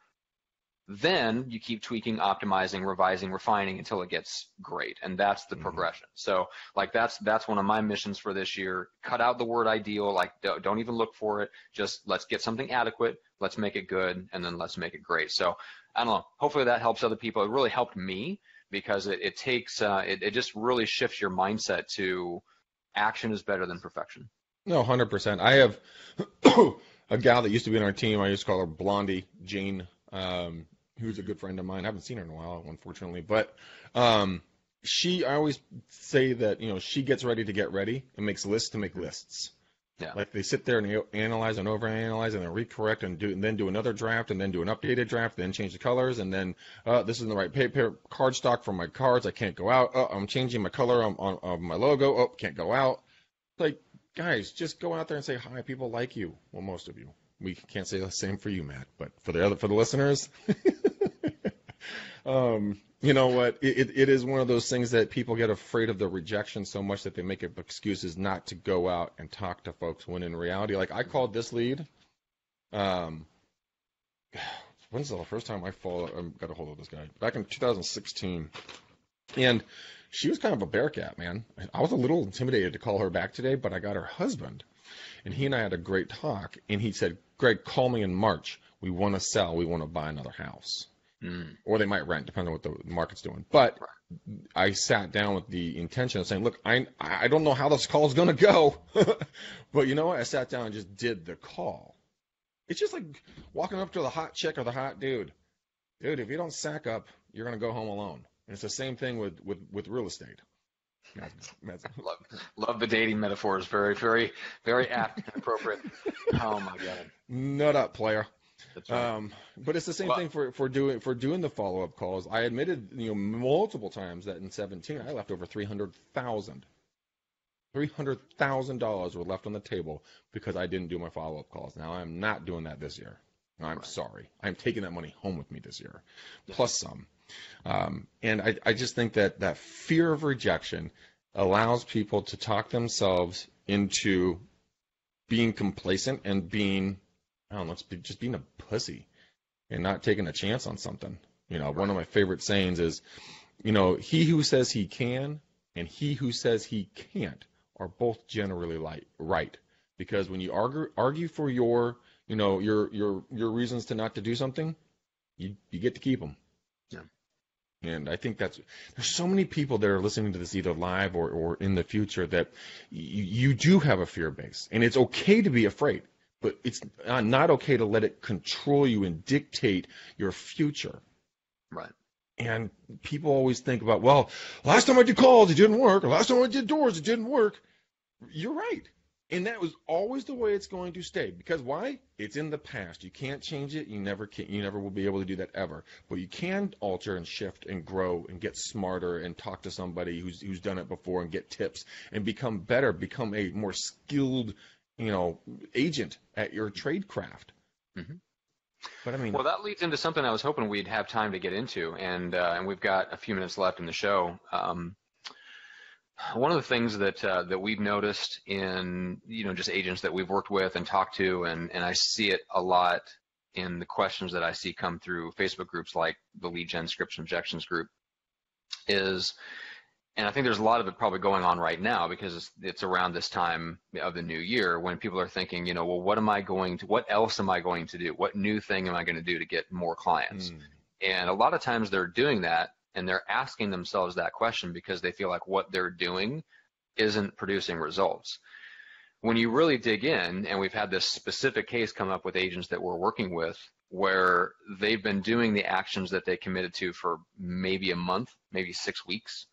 Then you keep tweaking, optimizing, revising, refining until it gets great. And that's the progression. So like that's one of my missions for this year. Cut out the word ideal. Like don't even look for it. Just let's get something adequate. Let's make it good. And then let's make it great. So I don't know. Hopefully that helps other people. It really helped me because it takes, it just really shifts your mindset to action is better than perfection. No, 100%. I have a gal that used to be on our team. I used to call her Blondie, Jane, who's a good friend of mine. I haven't seen her in a while, unfortunately. But I always say that, she gets ready to get ready and makes lists to make lists. Yeah. Like they sit there and analyze and overanalyze and then recorrect and then do another draft and then do an updated draft, then change the colors and then this isn't the right paper card stock for my cards. I can't go out. I'm changing my color on my logo. Oh, can't go out. Like, guys, just go out there and say hi. People like you. Well, most of you. We can't say the same for you, Matt, but for the listeners, you know what? It is one of those things that people get afraid of the rejection so much that they make up excuses not to go out and talk to folks. When in reality, like I called this lead. When's the first time I got a hold of this guy? Back in 2016, and she was kind of a bear cat, man. I was a little intimidated to call her back today, but I got her husband. And he and I had a great talk, and he said, Greg, call me in March. We want to sell. We want to buy another house. Or they might rent, depending on what the market's doing. But I sat down with the intention of saying, look, I don't know how this call is going to go. But you know what? I sat down and just did the call. It's just like walking up to the hot chick or the hot dude. Dude, if you don't sack up, you're going to go home alone. And it's the same thing with real estate. Love the dating metaphors. Very, very, very apt and appropriate. Oh my God. Nut up, player. That's right. But it's the same thing for doing the follow-up calls. I admitted, multiple times that in 2017 I left over $300,000 were left on the table because I didn't do my follow-up calls. Now I'm not doing that this year. I'm sorry. I'm taking that money home with me this year, plus some. And I just think that fear of rejection allows people to talk themselves into being complacent and being, just being a pussy and not taking a chance on something. One of my favorite sayings is, he who says he can and he who says he can't are both generally right. Because when you argue for your reasons to not to do something, you get to keep them. Yeah. And I think there's so many people that are listening to this either live or in the future that you do have a fear base, and it's okay to be afraid, but it's not okay to let it control you and dictate your future. Right. And people always think about, well, last time I did calls, it didn't work, or last time I did doors, it didn't work. You're right. And that was always the way it's going to stay. Because why? It's in the past. You can't change it. You never will be able to do that ever. But you can alter and shift and grow and get smarter and talk to somebody who's done it before and get tips and become better, become a more skilled, agent at your trade craft. Mm-hmm. But well, that leads into something I was hoping we'd have time to get into, and we've got a few minutes left in the show. One of the things that we've noticed in, just agents that we've worked with and talked to, and I see it a lot in the questions that I see come through Facebook groups like the Lead Gen Scripts and Objections group is, and I think there's a lot of it probably going on right now because it's around this time of the new year when people are thinking, well, what else am I going to do? What new thing am I going to do to get more clients? And a lot of times they're doing that and they're asking themselves that question because they feel like what they're doing isn't producing results. When you really dig in, and we've had this specific case come up with agents that we're working with where they've been doing the actions that they committed to for maybe a month, maybe 6 weeks,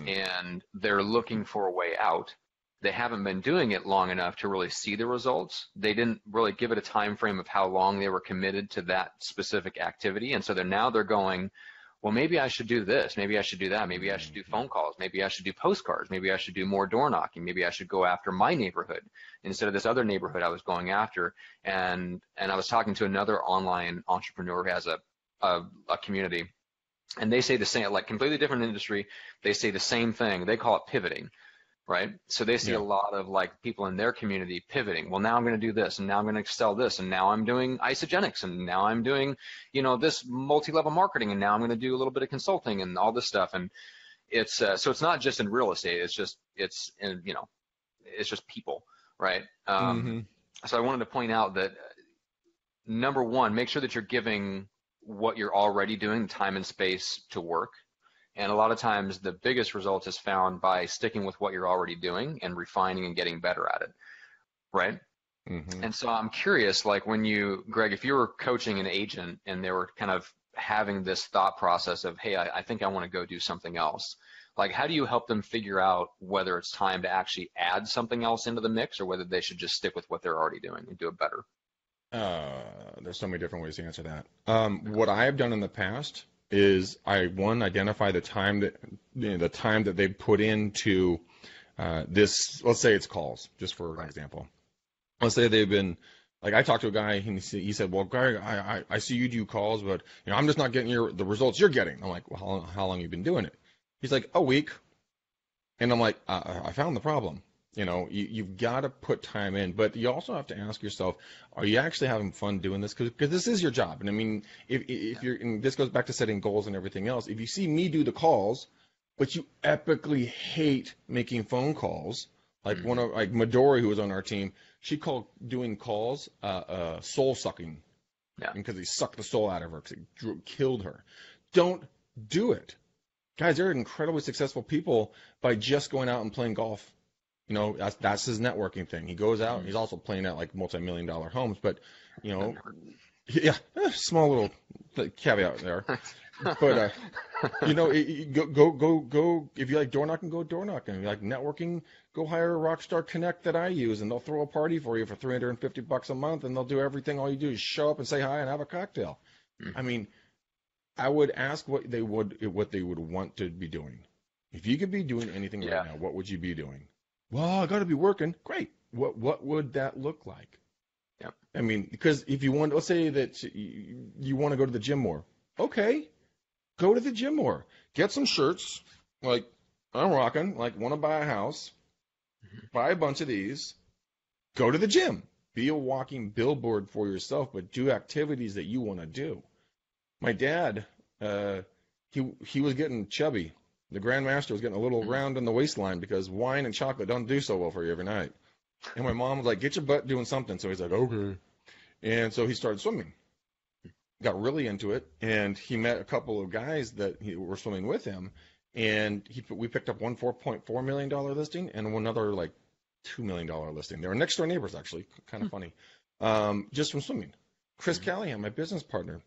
and they're looking for a way out. They haven't been doing it long enough to really see the results. They didn't really give it a time frame of how long they were committed to that specific activity, and so they're going, well, maybe I should do this, maybe I should do that, maybe I should do phone calls, maybe I should do postcards, maybe I should do more door knocking, maybe I should go after my neighborhood instead of this other neighborhood I was going after. And I was talking to another online entrepreneur who has a community, and they say the same, like completely different industry, they say the same thing. They call it pivoting, right? So they see a lot of like people in their community pivoting. Well, now I'm going to do this, and now I'm going to sell this, and now I'm doing isogenics, and now I'm doing, this multi-level marketing, and now I'm going to do a little bit of consulting and all this stuff. And it's so it's not just in real estate. It's just it's people, right? So I wanted to point out that number one, make sure that you're giving what you're already doing time and space to work. And a lot of times the biggest result is found by sticking with what you're already doing and refining and getting better at it, right? And so I'm curious, like Greg, if you were coaching an agent and they were kind of having this thought process of, hey, I think I want to go do something else, like how do you help them figure out whether it's time to actually add something else into the mix or whether they should just stick with what they're already doing and do it better? There's so many different ways to answer that. What I have done in the past is identify the time that they put into this. Let's say it's calls, just for an example. Let's say they've been like, I talked to a guy and he said, well, Greg, I see you do calls, but I'm just not getting the results you're getting. I'm like, well, how long have you been doing it? He's like, a week. And I'm like, I found the problem. You've got to put time in, but you also have to ask yourself, are you actually having fun doing this? Because this is your job. And I mean, if you're, and this goes back to setting goals and everything else. If you see me do the calls, but you epically hate making phone calls, like like Midori, who was on our team, she called doing calls soul sucking, because he sucked the soul out of her because it killed her. Don't do it, guys. They're incredibly successful people by just going out and playing golf. That's his networking thing. He goes out. He's also playing at like multi-million-dollar homes, but small little caveat there. But go. If you like door knocking, go door knocking. If you like networking, go hire a Rockstar Connect that I use, and they'll throw a party for you for $350 a month, and they'll do everything. All you do is show up and say hi and have a cocktail. I mean, I would ask what they would want to be doing. If you could be doing anything right now, what would you be doing? Well, I got to be working. Great. What would that look like? Yep. I mean, because if you want, let's say that you want to go to the gym more. Okay, go to the gym more. Get some shirts. Like I'm rocking. Like want to buy a house. Buy a bunch of these. Go to the gym. Be a walking billboard for yourself, but do activities that you want to do. My dad, he was getting chubby. The Grandmaster was getting a little round in the waistline because wine and chocolate don't do so well for you every night. And my mom was like, get your butt doing something. So he's like, okay. And so he started swimming. Got really into it. And he met a couple of guys that were swimming with him. And we picked up one $4.4 million listing and another like $2 million listing. They were next door neighbors, actually. Kind of funny. Just from swimming. Chris Callahan, my business partner.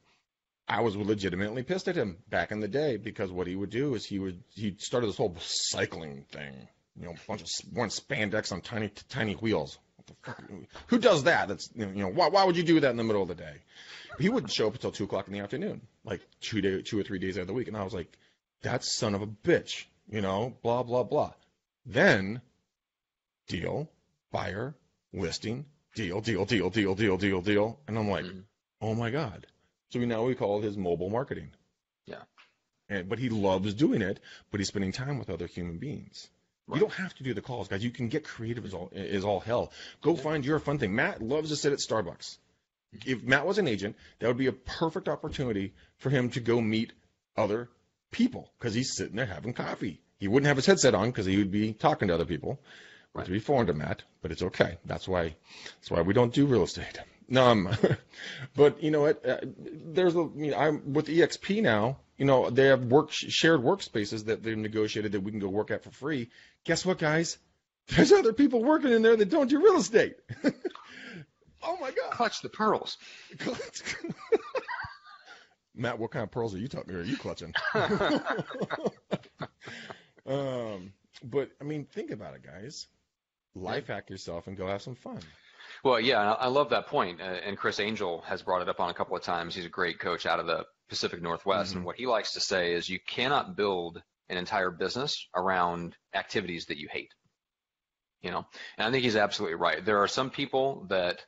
I was legitimately pissed at him back in the day because what he would do is he started this whole cycling thing, a bunch of one spandex on tiny wheels. What the fuck? Who does that? That's why would you do that in the middle of the day? He wouldn't show up until 2:00 in the afternoon, like 2 or 3 days out of the week, and I was like, that son of a bitch, blah blah blah. Then deal, buyer, listing, deal, and I'm like, oh my god. So we call it his mobile marketing. Yeah. But he loves doing it, but he's spending time with other human beings. You don't have to do the calls, guys. You can get creative as all hell. Go find your fun thing. Matt loves to sit at Starbucks. If Matt was an agent, that would be a perfect opportunity for him to go meet other people because he's sitting there having coffee. He wouldn't have his headset on because he would be talking to other people, which would be foreign to Matt, but it's okay. That's why we don't do real estate. But you know what? I'm with EXP now. You know, they have shared workspaces that they've negotiated that we can go work at for free. Guess what, guys? There's other people working in there that don't do real estate. Oh my God! Clutch the pearls. Matt, what kind of pearls are you clutching? But I mean, think about it, guys. Life hack yourself and go have some fun. Well, yeah, I love that point. And Chris Angel has brought it up on a couple of times. He's a great coach out of the Pacific Northwest. And what he likes to say is you cannot build an entire business around activities that you hate. You know, and I think he's absolutely right. There are some people that,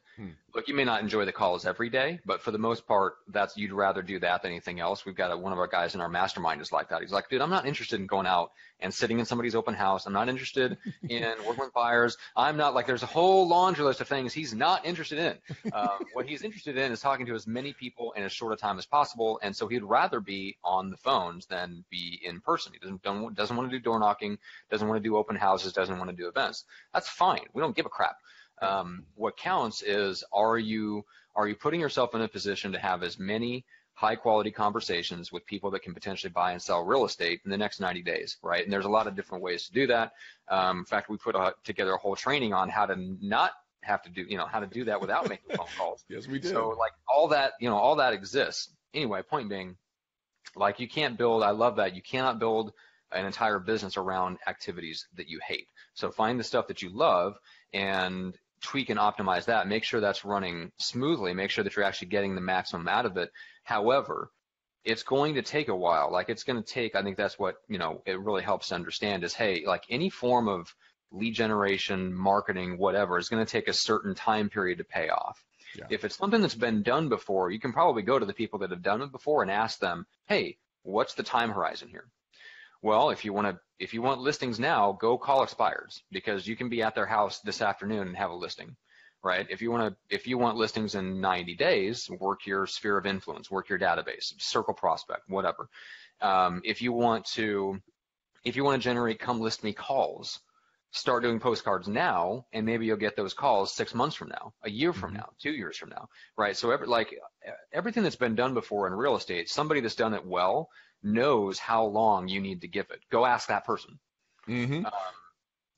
look, you may not enjoy the calls every day, but for the most part, you'd rather do that than anything else. We've got one of our guys in our mastermind is like that. He's like, dude, I'm not interested in going out and sitting in somebody's open house. I'm not interested in working with buyers. I'm not like, there's a whole laundry list of things he's not interested in. What he's interested in is talking to as many people in as short a time as possible. And so he'd rather be on the phones than be in person. He doesn't want to do door knocking, doesn't want to do open houses, doesn't want to do events. That's fine. We don't give a crap. What counts is, are you putting yourself in a position to have as many high quality conversations with people that can potentially buy and sell real estate in the next 90 days, right? And there's a lot of different ways to do that. In fact, we put together a whole training on how to not have to do, how to do that without making phone calls. Yes, we do. So like all that exists. Anyway, point being, like you can't build, I love that, you cannot build an entire business around activities that you hate. So find the stuff that you love and tweak and optimize that. Make sure that's running smoothly. Make sure that you're actually getting the maximum out of it. However, it's going to take a while. Like it's going to take, I think that's what, it really helps to understand is, hey, like any form of lead generation, marketing, whatever, is going to take a certain time period to pay off. Yeah. If it's something that's been done before, you can probably go to the people that have done it before and ask them, hey, what's the time horizon here? Well, if you want listings now, go call expireds because you can be at their house this afternoon and have a listing, right? If you want listings in 90 days, work your sphere of influence, work your database, circle prospect, whatever. If you want to generate come list me calls, start doing postcards now, and maybe you'll get those calls 6 months from now, a year from now, 2 years from now, right? So everything that's been done before in real estate, somebody that's done it well knows how long you need to give it. Go ask that person.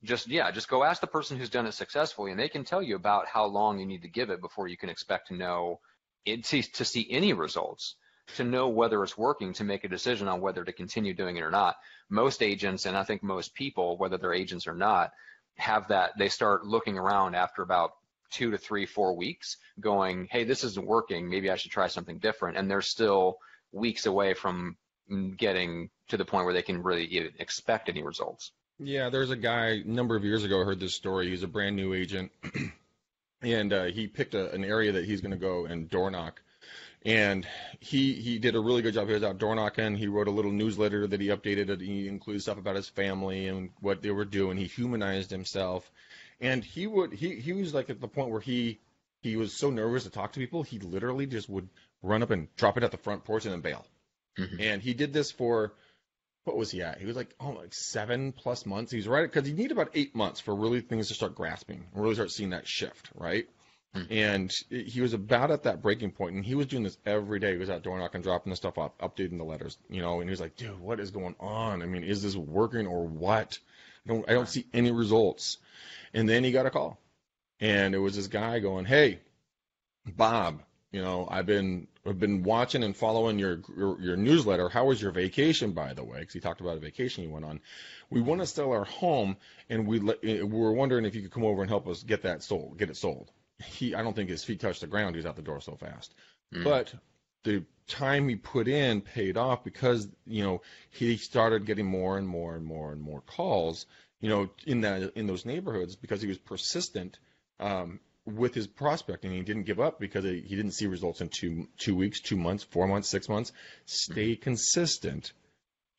Just go ask the person who's done it successfully, and they can tell you about how long you need to give it before you can expect to know it, to see any results, to know whether it's working, to make a decision on whether to continue doing it or not. Most agents, and I think most people, whether they're agents or not, have that. They start looking around after about 2 to 3, 4 weeks going, hey, this isn't working. Maybe I should try something different. And they're still weeks away from getting to the point where they can really even expect any results. Yeah, there's a guy a number of years ago, I heard this story. He's a brand new agent, and he picked an area that he's going to go and door knock. And he did a really good job. He was out door knocking. He wrote a little newsletter that he updated. He included stuff about his family and what they were doing. He humanized himself. And he was like at the point where he was so nervous to talk to people, he literally just would run up and drop it at the front porch and then bail. And he did this for, what was he at? He was like 7+ months. He was right, because you need about 8 months for really things to start grasping and really start seeing that shift, right? And he was about at that breaking point, and he was doing this every day. He was out door knocking, dropping the stuff up, updating the letters, and he was like, dude, what is going on? I mean, is this working or what? I don't see any results. And then he got a call, and it was this guy going, hey, Bob, I've been watching and following your newsletter. How was your vacation, by the way? Because he talked about a vacation he went on. We want to sell our home, and we were wondering if you could come over and help us get it sold. I don't think his feet touched the ground. He was out the door so fast. But the time he put in paid off because, he started getting more and more and more and more calls, in those neighborhoods because he was persistent with his prospecting. He didn't give up because he didn't see results in 2 weeks, 2 months, 4 months, 6 months. Stay consistent.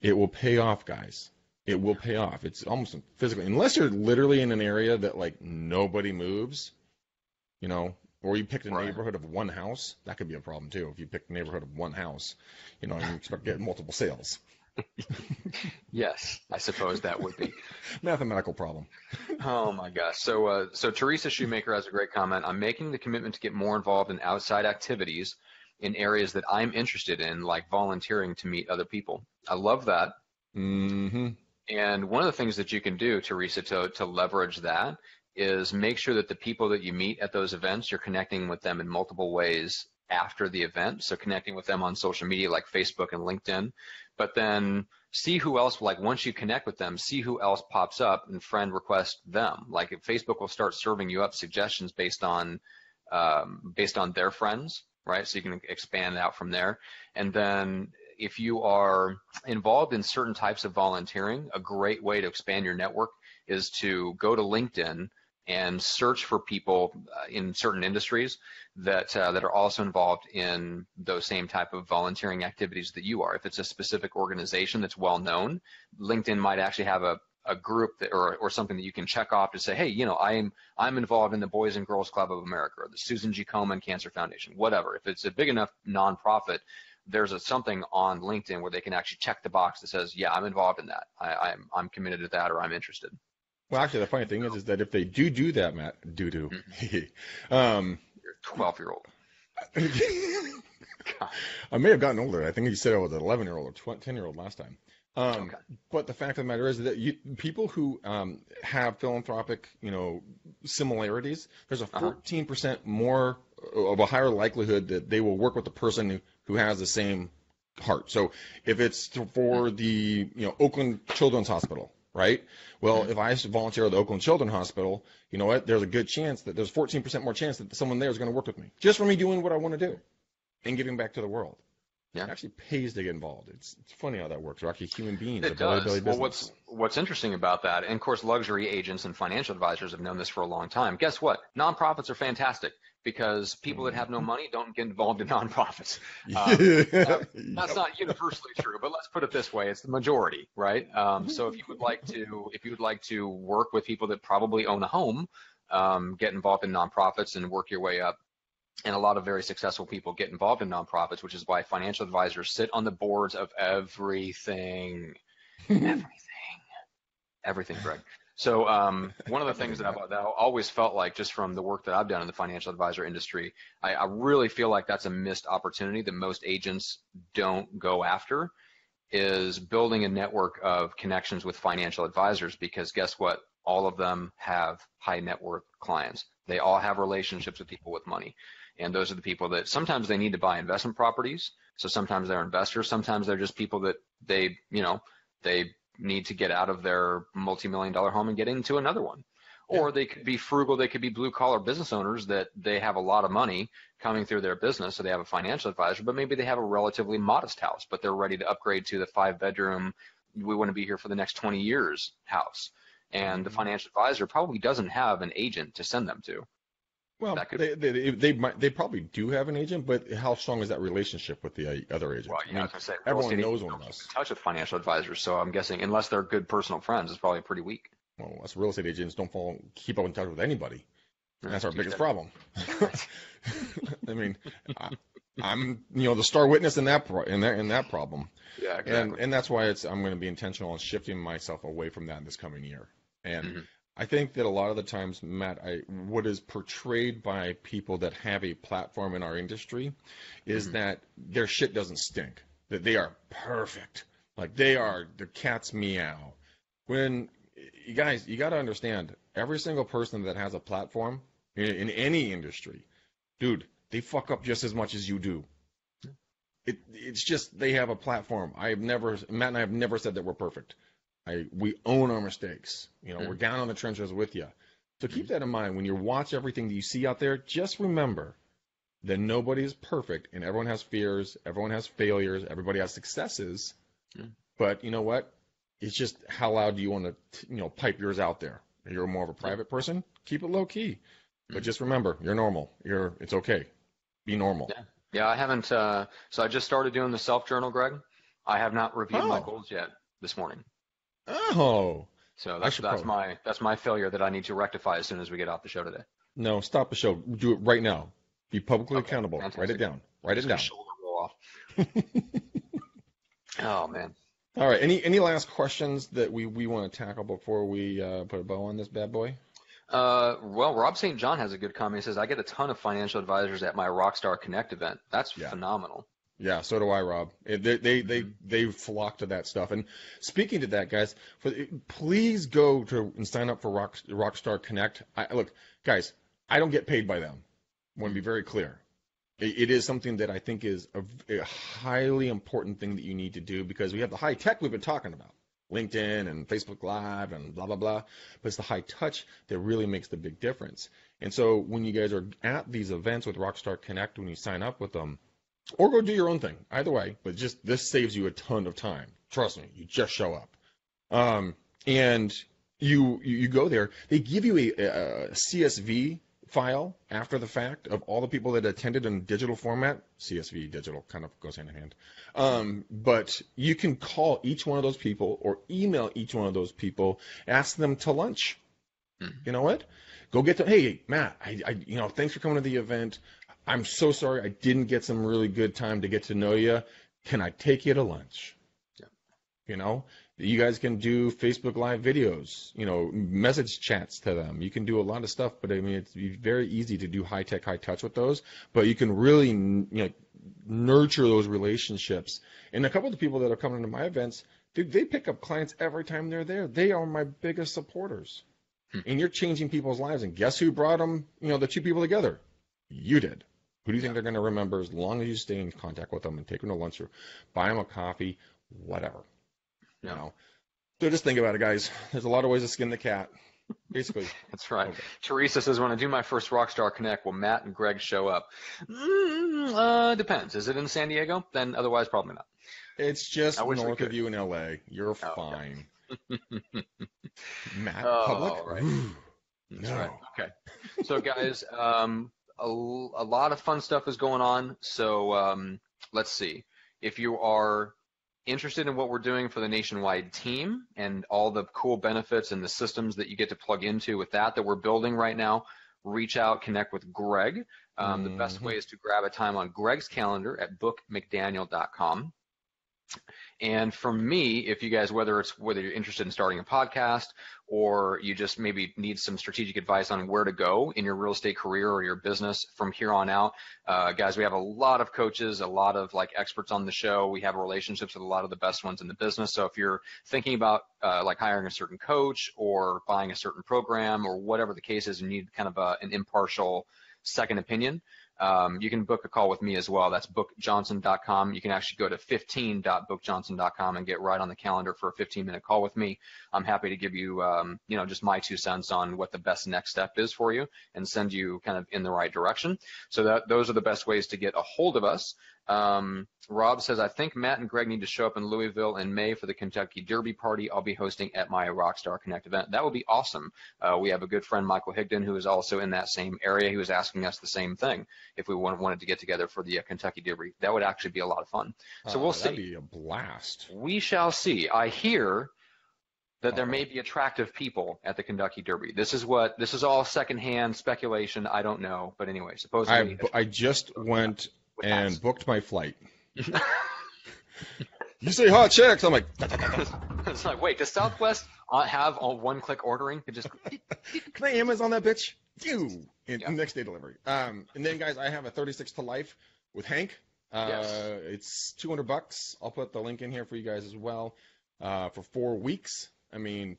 It will pay off, guys. it will pay off. It's almost physically, unless you're literally in an area that like nobody moves, you know, or you picked a neighborhood of one house, that could be a problem too. If you pick a neighborhood of one house, you know, and you expect to get multiple sales. Yes, I suppose that would be. Mathematical problem. Oh my gosh. So Teresa Shoemaker has a great comment. I'm making the commitment to get more involved in outside activities in areas that I'm interested in, like volunteering to meet other people. I love that. Mm-hmm. And one of the things that you can do, Teresa, to leverage that is make sure that the people that you meet at those events, you're connecting with them in multiple ways after the event. So connecting with them on social media like Facebook and LinkedIn, but then see who else, like once you connect with them, see who else pops up and friend request them. Like if Facebook will start serving you up suggestions based on their friends, right? So you can expand out from there. And then if you are involved in certain types of volunteering, a great way to expand your network is to go to LinkedIn and search for people in certain industries that are also involved in those same type of volunteering activities that you are. If it's a specific organization that's well known, LinkedIn might actually have a group that, or something that you can check off to say, hey, you know, I'm involved in the Boys and Girls Club of America or the Susan G. Komen Cancer Foundation, whatever. If it's a big enough nonprofit, there's something on LinkedIn where they can actually check the box that says, yeah, I'm involved in that. I'm committed to that, or I'm interested. Well, actually, the funny thing is that if they do that, Matt, You're a 12-year-old. I may have gotten older. I think you said I was an 11-year-old or 10-year-old last time. Okay. But the fact of the matter is that people who have philanthropic, similarities, there's a 14% more of a higher likelihood that they will work with the person who has the same heart. So if it's for the Oakland Children's Hospital, right? Well, if I volunteer at the Oakland Children's Hospital, you know what? There's a good chance that there's 14% more chance that someone there is going to work with me just for me doing what I want to do and giving back to the world. Yeah. It actually pays to get involved. It's funny how that works. We're actually human beings. It does. Well, what's interesting about that, and of course, luxury agents and financial advisors have known this for a long time. Guess what? Nonprofits are fantastic because people that have no money don't get involved in nonprofits. That's not universally true, but let's put it this way: it's the majority, right? So if you would like to work with people that probably own a home, get involved in nonprofits and work your way up. And a lot of very successful people get involved in nonprofits, which is why financial advisors sit on the boards of everything. Everything, Greg. So one of the things that I always felt like, just from the work that I've done in the financial advisor industry, I really feel like that's a missed opportunity that most agents don't go after, is building a network of connections with financial advisors, because guess what? All of them have high net worth clients. They all have relationships with people with money. And those are the people that sometimes they need to buy investment properties. So sometimes they're investors. Sometimes they're just people that they need to get out of their multi-million-dollar home and get into another one. Yeah. Or they could be frugal. They could be blue-collar business owners that they have a lot of money coming through their business. So they have a financial advisor, but maybe they have a relatively modest house, but they're ready to upgrade to the 5-bedroom, we want to be here for the next 20 years house. And the financial advisor probably doesn't have an agent to send them to. Well, they probably do have an agent, but how strong is that relationship with the other agent? Well, yeah, I was going to say, everyone knows one of us. In touch with financial advisors, so I'm guessing unless they're good personal friends, it's probably pretty weak. Well, us real estate agents don't keep up in touch with anybody. And that's our biggest problem. I mean, I'm the star witness in that problem. Yeah, exactly. And that's why I'm going to be intentional on shifting myself away from that in this coming year. And I think that a lot of the times, Matt, what is portrayed by people that have a platform in our industry is that their shit doesn't stink, that they are perfect, like they are the cat's meow. When you guys, you got to understand, every single person that has a platform in any industry, dude, they fuck up just as much as you do. It's just they have a platform. Matt and I have never said that we're perfect. We own our mistakes. We're down on the trenches with you. So keep that in mind. When you watch everything that you see out there, just remember that nobody is perfect, and everyone has fears, everyone has failures, everybody has successes. But you know what? It's just how loud do you want to, pipe yours out there? If you're more of a private person, keep it low key. But just remember, you're normal. It's okay. Be normal. Yeah, I haven't. So I just started doing the self journal, Greg. I have not reviewed my goals yet this morning. Oh, So I should probably. that's my failure that I need to rectify as soon as we get off the show today. No, stop the show. Do it right now. Be publicly Okay, accountable. Write it fantastic. down. Write it Just a down. shoulder roll off. Oh man. All right. Any last questions that we want to tackle before we put a bow on this bad boy? Well, Rob St. John has a good comment. He says, I get a ton of financial advisors at my Rockstar Connect event. That's Yeah. phenomenal. Yeah, so do I, Rob. They flock to that stuff. And speaking to that, guys, please go to and sign up for Rockstar Connect. Look, guys, I don't get paid by them. I want to be very clear. It is something that I think is a highly important thing that you need to do because we have the high tech we've been talking about, LinkedIn and Facebook Live and blah, blah, blah. But it's the high touch that really makes the big difference. And so when you guys are at these events with Rockstar Connect, when you sign up with them, or go do your own thing, either way, but just this saves you a ton of time. Trust me, you just show up. And you go there, they give you a CSV file after the fact of all the people that attended in digital format. CSV, digital, kind of goes hand in hand. But you can call each one of those people or email each one of those people, ask them to lunch. You know what? Go get them. Hey, Matt, thanks for coming to the event. I'm so sorry I didn't get some really good time to get to know you. Can I take you to lunch? Yeah. You guys can do Facebook Live videos, message chats to them. You can do a lot of stuff, but I mean, it's very easy to do high tech, high touch with those. But you can really, nurture those relationships. And a couple of the people that are coming to my events, they pick up clients every time they're there. They are my biggest supporters. And you're changing people's lives. And guess who brought them, the two people together? You did. Who do you think they're going to remember as long as you stay in contact with them and take them to lunch or buy them a coffee, whatever? So just think about it, guys. There's a lot of ways to skin the cat, basically. That's right. Okay. Teresa says, when I do my first Rockstar Connect, will Matt and Greg show up? Depends. Is it in San Diego? Then otherwise, probably not. It's just north of you in LA. You're fine. Okay. Matt, public? Right. That's No. right. Okay. So, guys, a lot of fun stuff is going on. So let's see. If you are interested in what we're doing for the nationwide team and all the cool benefits and the systems that you get to plug into with that we're building right now, reach out, connect with Greg. The best way is to grab a time on Greg's calendar at bookmcdaniel.com. And for me, if you guys, whether you're interested in starting a podcast or you just maybe need some strategic advice on where to go in your real estate career or your business from here on out, guys, we have a lot of coaches, a lot of experts on the show. We have relationships with a lot of the best ones in the business. So if you're thinking about hiring a certain coach or buying a certain program or whatever the case is, and you need kind of an impartial second opinion, you can book a call with me as well. That's bookjohnson.com. You can actually go to 15.bookjohnson.com and get right on the calendar for a 15-minute call with me. I'm happy to give you, just my 2 cents on what the best next step is for you and send you kind of in the right direction. So those are the best ways to get a hold of us. Rob says, I think Matt and Greg need to show up in Louisville in May for the Kentucky Derby party I'll be hosting at my Rockstar Connect event. That would be awesome. We have a good friend, Michael Higdon, who is also in that same area. He was asking us the same thing if we wanted to get together for the Kentucky Derby. That would actually be a lot of fun. So we'll see. That'd be a blast. We shall see. I hear that there may be attractive people at the Kentucky Derby. This is all secondhand speculation. I don't know. But anyway, supposedly. I just went and booked my flight. You say hot chicks, I'm like. It's like, wait, does Southwest have a one-click ordering? Can I Amazon that bitch? Next day delivery. And then, guys, I have a 36 to life with Hank. It's $200. I'll put the link in here for you guys as well. For 4 weeks. I mean,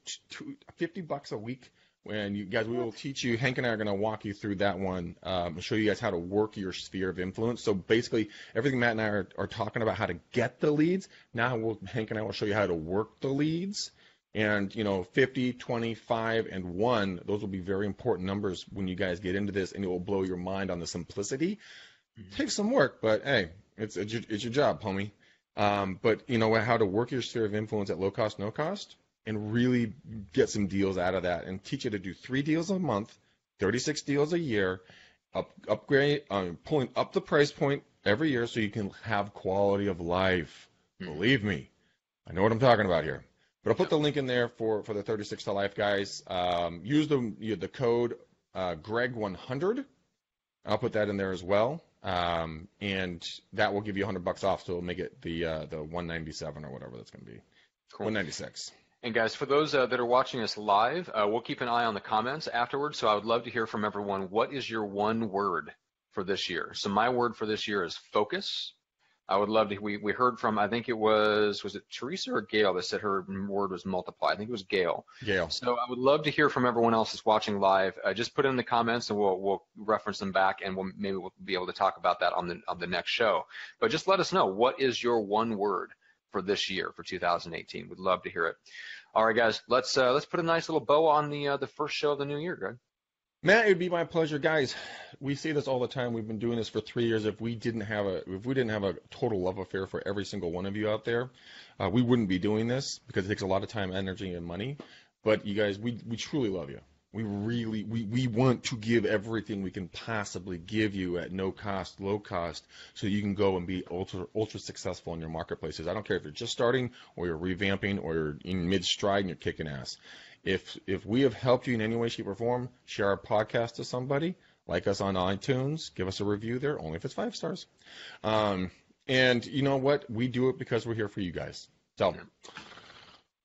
$50 a week. And you guys, we will teach you. Hank and I are going to walk you through that one and show you guys how to work your sphere of influence. So basically, everything Matt and I are talking about how to get the leads. Now Hank and I will show you how to work the leads. And 50, 25, and 1. Those will be very important numbers when you guys get into this, and it will blow your mind on the simplicity. Takes some work, but hey, it's your job, homie. But how to work your sphere of influence at low cost, no cost. And really get some deals out of that and teach you to do 3 deals a month, 36 deals a year, pulling up the price point every year so you can have quality of life. Believe me, I know what I'm talking about here. But I'll put the link in there for the 36 to Life guys. Use the code Greg100. I'll put that in there as well. And that will give you $100 off, so it'll make it the 197 or whatever that's going to be. Cool. 196. And guys, for those that are watching us live, we'll keep an eye on the comments afterwards. So I would love to hear from everyone. What is your one word for this year? So my word for this year is focus. I would love to. We heard from, I think it was it Teresa or Gail that said her word was multiply? I think it was Gail. Gail. So I would love to hear from everyone else that's watching live. Just put it in the comments and we'll reference them back, and maybe we'll be able to talk about that on the next show. But just let us know, what is your one word for this year, for 2018? We'd love to hear it. All right, guys, let's put a nice little bow on the first show of the new year, Greg. Matt, it would be my pleasure, guys. We say this all the time. We've been doing this for 3 years. If we didn't have a total love affair for every single one of you out there, we wouldn't be doing this, because it takes a lot of time, energy, and money. But you guys, we truly love you. We want to give everything we can possibly give you at no cost, low cost, so you can go and be ultra successful in your marketplaces. I don't care if you're just starting, or you're revamping, or you're in mid-stride and you're kicking ass. If we have helped you in any way, shape, or form, share our podcast to somebody, like us on iTunes, give us a review there, only if it's 5 stars. And you know what? We do it because we're here for you guys. So,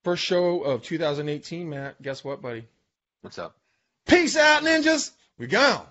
first show of 2018, Matt, guess what, buddy? What's up? Peace out, ninjas. We gone.